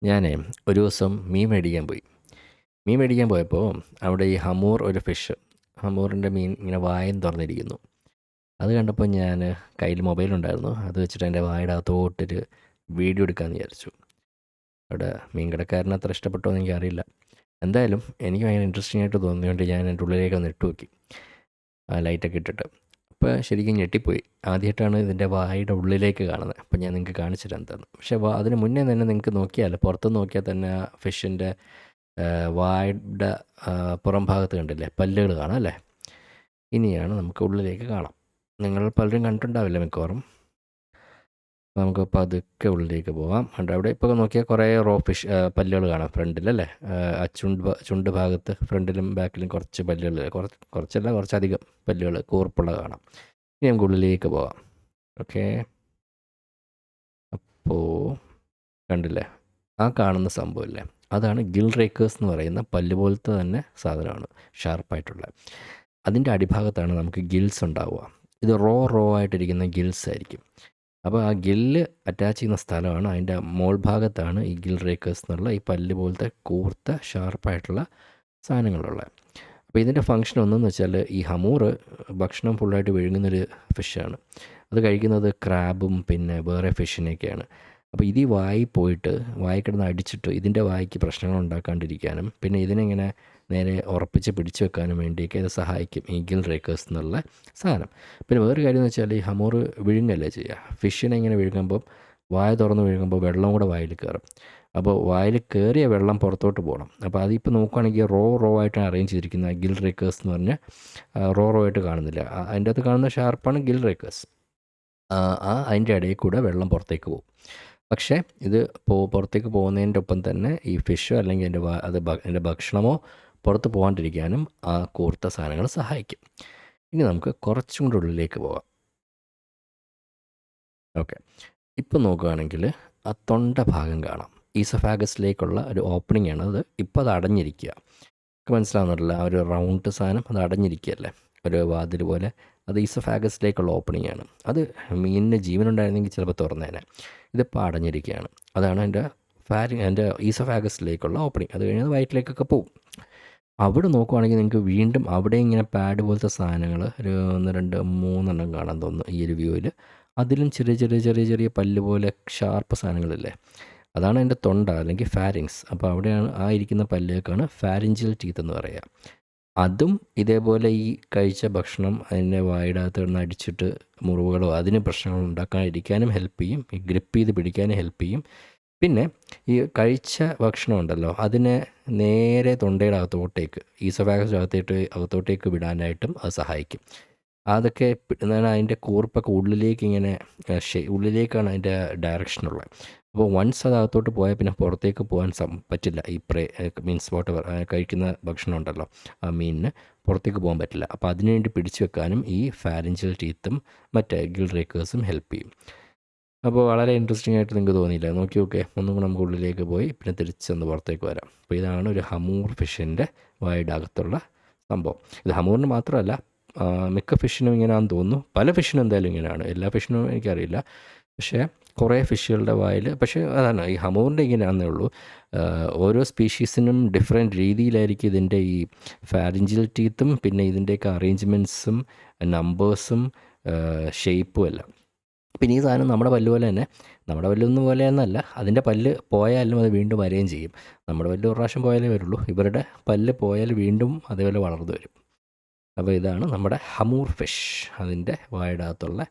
ഞാനേ ഒരു ദിവസം മീൻ മേടിക്കാൻ പോയി. മീൻ മേടിക്കാൻ പോയപ്പോൾ അവിടെ ഈ ഹമൂർ ഒരു ഫിഷ്, ഹമൂറിൻ്റെ മീൻ ഇങ്ങനെ വായും തുറന്നിരിക്കുന്നു. അത് കണ്ടപ്പോൾ ഞാൻ കയ്യിൽ മൊബൈലുണ്ടായിരുന്നു. അത് വെച്ചിട്ട് എൻ്റെ വായുടെ അകത്തോട്ടൊരു വീഡിയോ എടുക്കാമെന്ന് വിചാരിച്ചു. അവിടെ മീൻ കടക്കാരന് അത്ര ഇഷ്ടപ്പെട്ടോ എന്ന് എനിക്കറിയില്ല. എന്തായാലും എനിക്ക് ഭയങ്കര ഇൻട്രസ്റ്റിംഗ് ആയിട്ട് തോന്നിയതുകൊണ്ട് ഞാൻ എൻ്റെ ഉള്ളിലേക്ക് ഒന്ന് ഇട്ട് നോക്കി, ആ ലൈറ്റൊക്കെ ഇട്ടിട്ട്. അപ്പോൾ ശരിക്കും ഞെട്ടിപ്പോയി. ആദ്യമായിട്ടാണ് ഇതിൻ്റെ വായുടെ ഉള്ളിലേക്ക് കാണുന്നത്. അപ്പോൾ ഞാൻ നിങ്ങൾക്ക് കാണിച്ചു തരാം എന്താണെന്ന്. പക്ഷേ അതിന് മുന്നേ തന്നെ നിങ്ങൾക്ക് നോക്കിയാൽ, പുറത്ത് നോക്കിയാൽ തന്നെ ആ ഫിഷിൻ്റെ വായുടെ പുറം ഭാഗത്ത് കണ്ടില്ലേ, പല്ലുകൾ കാണാം അല്ലേ. ഇനിയാണ് നമുക്ക് ഉള്ളിലേക്ക് കാണാം. നിങ്ങൾ പലരും കണ്ടിട്ടുണ്ടാവില്ല മിക്കവാറും. നമുക്ക് പതുക്കെ ഉള്ളിലേക്ക് പോകാം. ഉണ്ട് അവിടെ ഇപ്പോൾ നോക്കിയാൽ കുറേ റോ ഫിഷ് പല്ലുകൾ കാണാം ഫ്രണ്ടിലല്ലേ. ആ ചുണ്ട് ഭാഗത്ത് ഫ്രണ്ടിലും ബാക്കിലും കുറച്ച് പല്ലുകൾ, കുറച്ചല്ല കുറച്ചധികം പല്ലുകൾ കൂർപ്പുള്ള കാണാം. ഇനി നമുക്ക് ഉള്ളിലേക്ക് പോകാം. ഓക്കെ, അപ്പോൾ കണ്ടില്ലേ ആ കാണുന്ന സംഭവമില്ലേ, അതാണ് ഗിൽ റേക്കേഴ്സ് എന്ന് പറയുന്ന പല്ല് പോലത്തെ തന്നെ സാധനമാണ്, ഷാർപ്പായിട്ടുള്ള. അതിൻ്റെ അടിഭാഗത്താണ് നമുക്ക് ഗിൽസ് ഉണ്ടാവുക. ഇത് റോ ആയിട്ടിരിക്കുന്ന ഗിൽസ് ആയിരിക്കും. അപ്പോൾ ആ ഗില്ല് അറ്റാച്ച് ചെയ്യുന്ന സ്ഥലമാണ്, അതിൻ്റെ മോൾ ഭാഗത്താണ് ഈ ഗിൽ റേക്കേഴ്സ് എന്നുള്ള ഈ പല്ല് പോലത്തെ കൂർത്ത ഷാർപ്പായിട്ടുള്ള സാധനങ്ങളുള്ളത്. അപ്പോൾ ഇതിൻ്റെ ഫങ്ഷൻ ഒന്നെന്ന് വെച്ചാൽ, ഈ ഹമൂർ ഭക്ഷണം ഫുള്ളായിട്ട് വിഴുങ്ങുന്നൊരു ഫിഷാണ്. അത് കഴിക്കുന്നത് ക്രാബും പിന്നെ വേറെ ഫിഷിനെയൊക്കെയാണ്. അപ്പോൾ ഇത് ഈ വായി പോയിട്ട് വായി കിടന്ന് അടിച്ചിട്ട് ഇതിൻ്റെ വായിക്ക് പ്രശ്നങ്ങൾ ഉണ്ടാക്കാണ്ടിരിക്കാനും പിന്നെ ഇതിനെങ്ങനെ നേരെ ഉറപ്പിച്ച് പിടിച്ചു വെക്കാനും വേണ്ടിയൊക്കെ ഇത് സഹായിക്കും, ഈ ഗിൽ റേക്കേഴ്സ് എന്നുള്ള സാധനം. പിന്നെ വേറൊരു കാര്യം എന്ന് വെച്ചാൽ, ഈ ഹമൂർ വിഴുങ്ങല്ലേ ചെയ്യുക. ഫിഷിനെ ഇങ്ങനെ വിഴുങ്ങുമ്പോൾ, വായ തുറന്ന് വിഴുങ്ങുമ്പോൾ വെള്ളം കൂടെ വായിൽ കയറും. അപ്പോൾ വായിൽ കയറിയ വെള്ളം പുറത്തോട്ട് പോകണം. അപ്പോൾ അതിപ്പോൾ നോക്കുകയാണെങ്കിൽ റോ ആയിട്ടാണ് അറേഞ്ച് ചെയ്തിരിക്കുന്ന ഗിൽ റേക്കേഴ്സ് എന്ന് പറഞ്ഞാൽ റോ ആയിട്ട് കാണുന്നില്ല. അതിൻ്റെ അകത്ത് കാണുന്ന ഷാർപ്പാണ് ഗിൽ റേക്കേഴ്സ്. അതിൻ്റെ ഇടയിൽ കൂടെ വെള്ളം പുറത്തേക്ക് പോകും. പക്ഷേ ഇത് പുറത്തേക്ക് പോകുന്നതിൻ്റെ ഒപ്പം തന്നെ ഈ ഫിഷോ അല്ലെങ്കിൽ അതിൻ്റെ ഭക്ഷണമോ പുറത്ത് പോകാണ്ടിരിക്കാനും ആ കൂർത്ത സാധനങ്ങൾ സഹായിക്കും. ഇനി നമുക്ക് കുറച്ചും കൂടെ ഉള്ളിലേക്ക് പോകാം. ഓക്കെ, ഇപ്പോൾ നോക്കുകയാണെങ്കിൽ ആ തൊണ്ട ഭാഗം കാണാം. ഈസോഫാഗസിലേക്കുള്ള ഒരു ഓപ്പണിംഗ് ആണ് അത്. ഇപ്പോൾ അത് അടഞ്ഞിരിക്കുക. മനസ്സിലാവുന്നില്ല, ആ ഒരു റൗണ്ട് സാധനം അത് അടഞ്ഞിരിക്കുകയല്ലേ, ഒരു വാതിൽ പോലെ. അത് ഈസോഫാഗസിലേക്കുള്ള ഓപ്പണിംഗ് ആണ്. അത് മീനിന് ജീവനുണ്ടായിരുന്നെങ്കിൽ ചിലപ്പോൾ തുറന്നേനെ. ഇതിപ്പോൾ അടഞ്ഞിരിക്കുകയാണ്. അതാണ് എൻ്റെ ഈസോഫാഗസിലേക്കുള്ള ഓപ്പണിംഗ്. അത് കഴിഞ്ഞാൽ വയറ്റിലേക്കൊക്കെ പോവും. അവിടെ നോക്കുവാണെങ്കിൽ നിങ്ങൾക്ക് വീണ്ടും അവിടെ ഇങ്ങനെ പാഡ് പോലത്തെ സാധനങ്ങൾ ഒരു 1, 2, 3 കാണാൻ തോന്നുന്നു ഈ ഒരു വ്യൂവിൽ. അതിലും ചെറിയ പല്ല് പോലെ ഷാർപ്പ് സാധനങ്ങളില്ലേ, അതാണ് എൻ്റെ തൊണ്ട അല്ലെങ്കിൽ ഫാരിങ്സ്. അപ്പോൾ അവിടെയാണ് ആ ഇരിക്കുന്ന പല്ലേക്കാണ് ഫാരിഞ്ചൽ ടീത്ത് എന്ന് പറയുക. അതും ഇതേപോലെ ഈ കഴിച്ച ഭക്ഷണം അതിൻ്റെ വായുടെ അകത്ത് കിടന്ന് അടിച്ചിട്ട് മുറിവുകളോ അതിന് പ്രശ്നങ്ങളോ ഉണ്ടാക്കാതിരിക്കാനും ഹെൽപ്പ് ചെയ്യും, ഈ ഗ്രിപ്പ് ചെയ്ത് പിടിക്കാനും ഹെൽപ്പ് ചെയ്യും. പിന്നെ ഈ കഴിച്ച ഭക്ഷണം ഉണ്ടല്ലോ, അതിനെ നേരെ തൊണ്ടയുടെ അകത്തോട്ടേക്ക്, ഈസോഫാഗസ് അകത്തോട്ടേക്ക് വിടാനായിട്ടും അത് സഹായിക്കും. അതൊക്കെ അതിൻ്റെ കൂർപ്പൊക്കെ ഉള്ളിലേക്ക് ഇങ്ങനെ ഉള്ളിലേക്കാണ് അതിൻ്റെ ഡയറക്ഷനുള്ളത്. അപ്പോൾ വൺസ് അത് അകത്തോട്ട് പോയാൽ പിന്നെ പുറത്തേക്ക് പോകാൻ പറ്റില്ല. ഈ മീൻസ് കഴിക്കുന്ന ഭക്ഷണം ഉണ്ടല്ലോ, ആ മീനിന് പുറത്തേക്ക് പോകാൻ പറ്റില്ല. അപ്പോൾ അതിനുവേണ്ടി പിടിച്ചു വെക്കാനും ഈ ഫാരിഞ്ചൽ ടീത്തും മറ്റേ ഗിൽ റേക്കേഴ്സും ഹെൽപ്പ് ചെയ്യും. അപ്പോൾ വളരെ ഇൻട്രസ്റ്റിംഗ് ആയിട്ട് നിങ്ങൾക്ക് തോന്നിയില്ല? നോക്കി നോക്കേ, ഒന്നും കൂടെ നമുക്ക് ഉള്ളിലേക്ക് പോയി പിന്നെ തിരിച്ചൊന്ന് പുറത്തേക്ക് വരാം. അപ്പോൾ ഇതാണ് ഒരു ഹമൂർ ഫിഷിൻ്റെ വായുടെ അകത്തുള്ള സംഭവം. ഇത് ഹമൂറിന് മാത്രമല്ല, മിക്ക ഫിഷിനും ഇങ്ങനെയാണെന്ന് തോന്നുന്നു. പല ഫിഷിനും എന്തായാലും ഇങ്ങനെയാണ്, എല്ലാ ഫിഷിനും എനിക്കറിയില്ല. പക്ഷേ കുറേ ഫിഷുകളുടെ വായിൽ, പക്ഷേ അതാണ് ഈ ഹമൂറിൻ്റെ ഇങ്ങനെയാണെന്നേ ഉള്ളൂ. ഓരോ സ്പീഷീസിനും ഡിഫറെൻറ്റ് രീതിയിലായിരിക്കും ഇതിൻ്റെ ഈ ഫാരിഞ്ചൽ ടീത്തും പിന്നെ ഇതിൻ്റെയൊക്കെ അറേഞ്ച്മെൻറ്റ്സും നമ്പേഴ്സും ഷേപ്പും എല്ലാം. പിന്നെ ഈ സാധനം നമ്മുടെ പല്ല് പോലെ തന്നെ, നമ്മുടെ പല്ലൊന്നും പോലെ എന്നല്ല, അതിൻ്റെ പല്ല് പോയാലും അത് വീണ്ടും വരികയും ചെയ്യും. നമ്മുടെ പല്ല് ഒരു പ്രാവശ്യം പോയാലേ വരുള്ളൂ, ഇവരുടെ പല്ല് പോയാൽ വീണ്ടും അതേപോലെ വളർന്നു വരും. അപ്പോൾ ഇതാണ് നമ്മുടെ ഹമൂർ ഫിഷ്, അതിൻ്റെ വായുടെ അകത്തുള്ള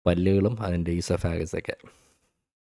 പല്ലുകളും അതിൻ്റെ ഈസോഫാഗസൊക്കെ.